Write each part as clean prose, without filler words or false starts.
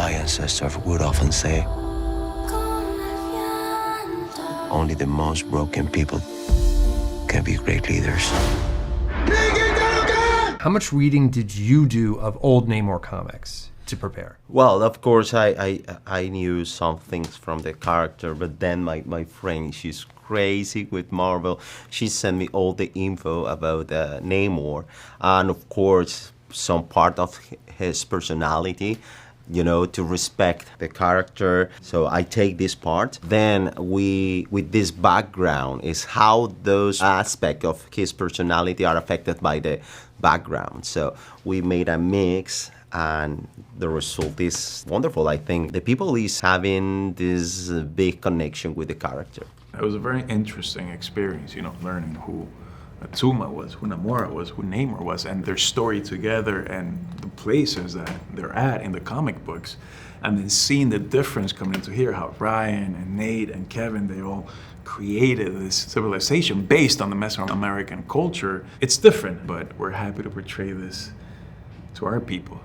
My ancestors would often say, only the most broken people can be great leaders. How much reading did you do of old Namor comics to prepare? Well, of course, I knew some things from the character, but then my friend, she's crazy with Marvel. She sent me all the info about Namor, and of course, some part of his personality, to respect the character. So I take this part. Then with this background, is how those aspects of his personality are affected by the background. So we made a mix, and the result is wonderful. I think the people is having this big connection with the character. It was a very interesting experience, learning who Tsuma was, who Namor was, who Namor was, and their story together and the places that they're at in the comic books. And then seeing the difference coming into here, how Ryan and Nate and Kevin, they all created this civilization based on the Mesoamerican culture. It's different, but we're happy to portray this to our people,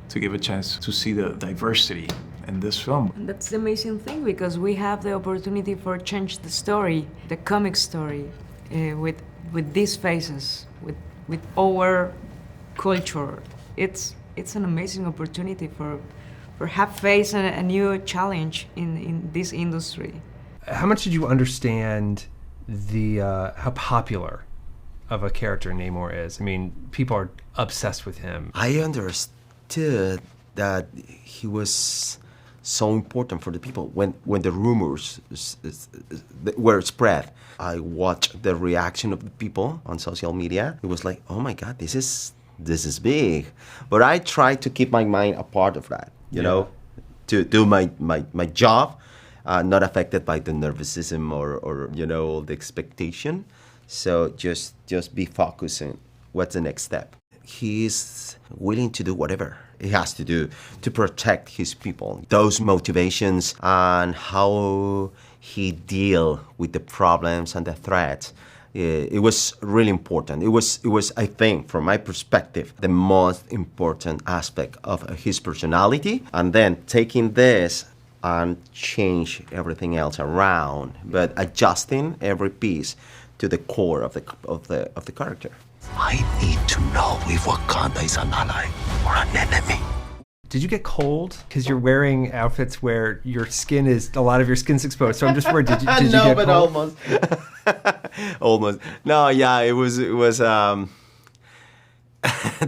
to give a chance to see the diversity in this film. And that's the amazing thing, because we have the opportunity for change the story, the comic story, with these faces, with our culture. It's an amazing opportunity for have face a new challenge in this industry. How much did you understand how popular of a character Namor is? I mean, people are obsessed with him. I understood that he was so important for the people when the rumors were spread. I watched the reaction of the people on social media. It was like, oh my God, this is big. But I tried to keep my mind a part of that, to do my job, not affected by the nervousism or the expectation. So just be focusing. What's the next step? He is willing to do whatever he has to do to protect his people. Those motivations and how he deal with the problems and the threats, it was really important. It was, I think, from my perspective, the most important aspect of his personality. And then taking this and change everything else around, but adjusting every piece to the core of the character. I need to know if Wakanda is an ally or an enemy. Did you get cold? Because you're wearing outfits where a lot of your skin's exposed. So I'm just worried, did you get cold? No, but almost. Almost. No, yeah, it was the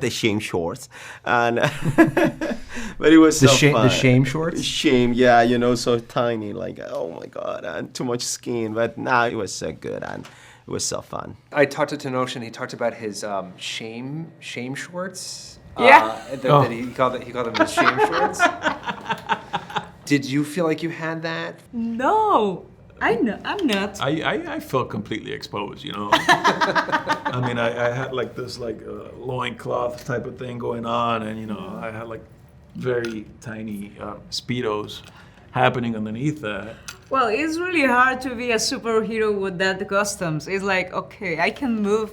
shame shorts. And but it was so fun. The shame shorts? Shame, yeah, so tiny, like, oh my God, and too much skin. But it was so good, and it was so fun. I talked to Tenoch, and he talked about his shame shorts. Yeah. That he called them his shame shorts. Did you feel like you had that? No, I'm not. I felt completely exposed, I mean, I had like this loincloth type of thing going on, and I had like very tiny Speedos happening underneath that. Well, it's really hard to be a superhero with that costumes. It's like, okay, I can move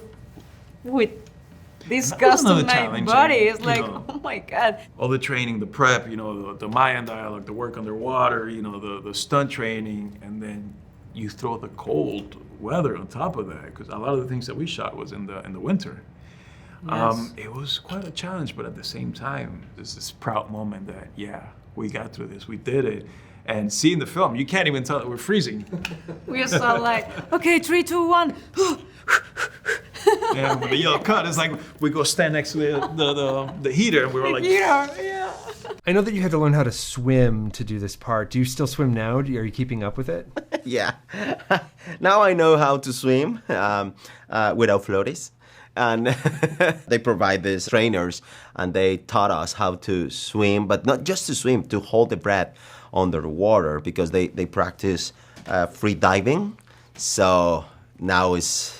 with this customized body. It's like, oh my God. All the training, the prep, the Mayan dialogue, the work underwater, the stunt training, and then you throw the cold weather on top of that, because a lot of the things that we shot was in the winter. Yes. It was quite a challenge, but at the same time, there's this proud moment that, yeah, we got through this, we did it. And seeing the film, you can't even tell that we're freezing. We are so like, okay, 3, 2, 1. Yeah, with the yellow cut, it's like we go stand next to the heater, and we were like, yeah. I know that you had to learn how to swim to do this part. Do you still swim now? Are you keeping up with it? Yeah. Now I know how to swim without floaties. And they provide these trainers, and they taught us how to swim, but not just to swim, to hold the breath underwater, because they practice free diving. So now it's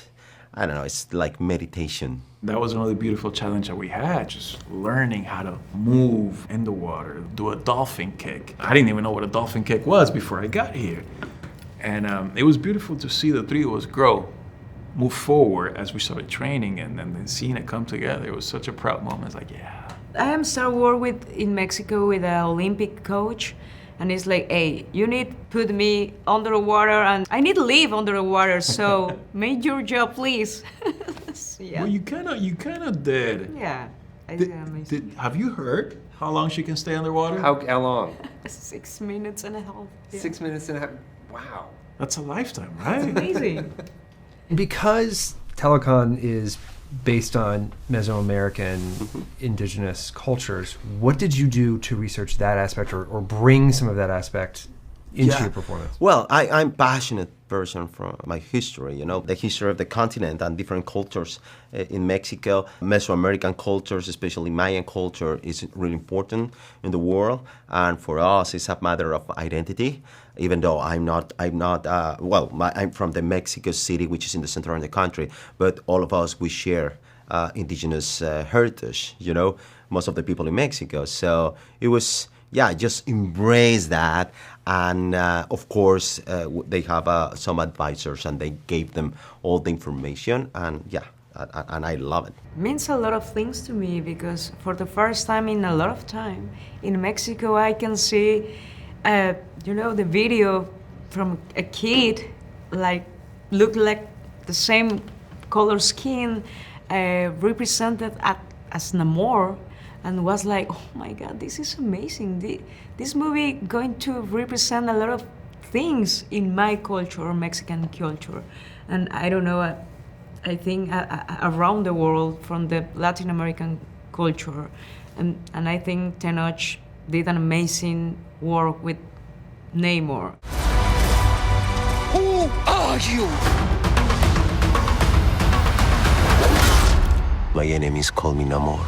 like meditation. That was another beautiful challenge that we had, just learning how to move in the water, do a dolphin kick. I didn't even know what a dolphin kick was before I got here. And it was beautiful to see the three of us move forward as we started training, and then seeing it come together. It was such a proud moment. It's like, yeah, I am start work in Mexico with an Olympic coach, and it's like, hey, you need to put me under the water, and I need to live under the water. So make your job, please. Yeah. Well, you kind of did. Yeah. I did amazing. Have you heard how long she can stay underwater? How long? 6 minutes and a half. Yeah. 6 minutes and a half. Wow. That's a lifetime, right? Amazing. Because Telecon is based on Mesoamerican indigenous cultures, what did you do to research that aspect or bring some of that aspect into your performance? Well, I'm passionate person from my history, the history of the continent and different cultures in Mexico. Mesoamerican cultures, especially Mayan culture, is really important in the world. And for us, it's a matter of identity. Even though I'm from the Mexico City, which is in the center of the country, but all of us, we share indigenous heritage, most of the people in Mexico. So it was, just embrace that. And of course, they have some advisors, and they gave them all the information. And and I love it. Means a lot of things to me, because for the first time in a lot of time in Mexico, I can see, the video from a kid, look like the same color skin, represented as Namor, and was like, oh my God, this is amazing. This movie going to represent a lot of things in my culture, or Mexican culture. And I don't know, I think around the world, from the Latin American culture. And I think Tenoch did an amazing work with Namor. Who are you? My enemies call me Namor.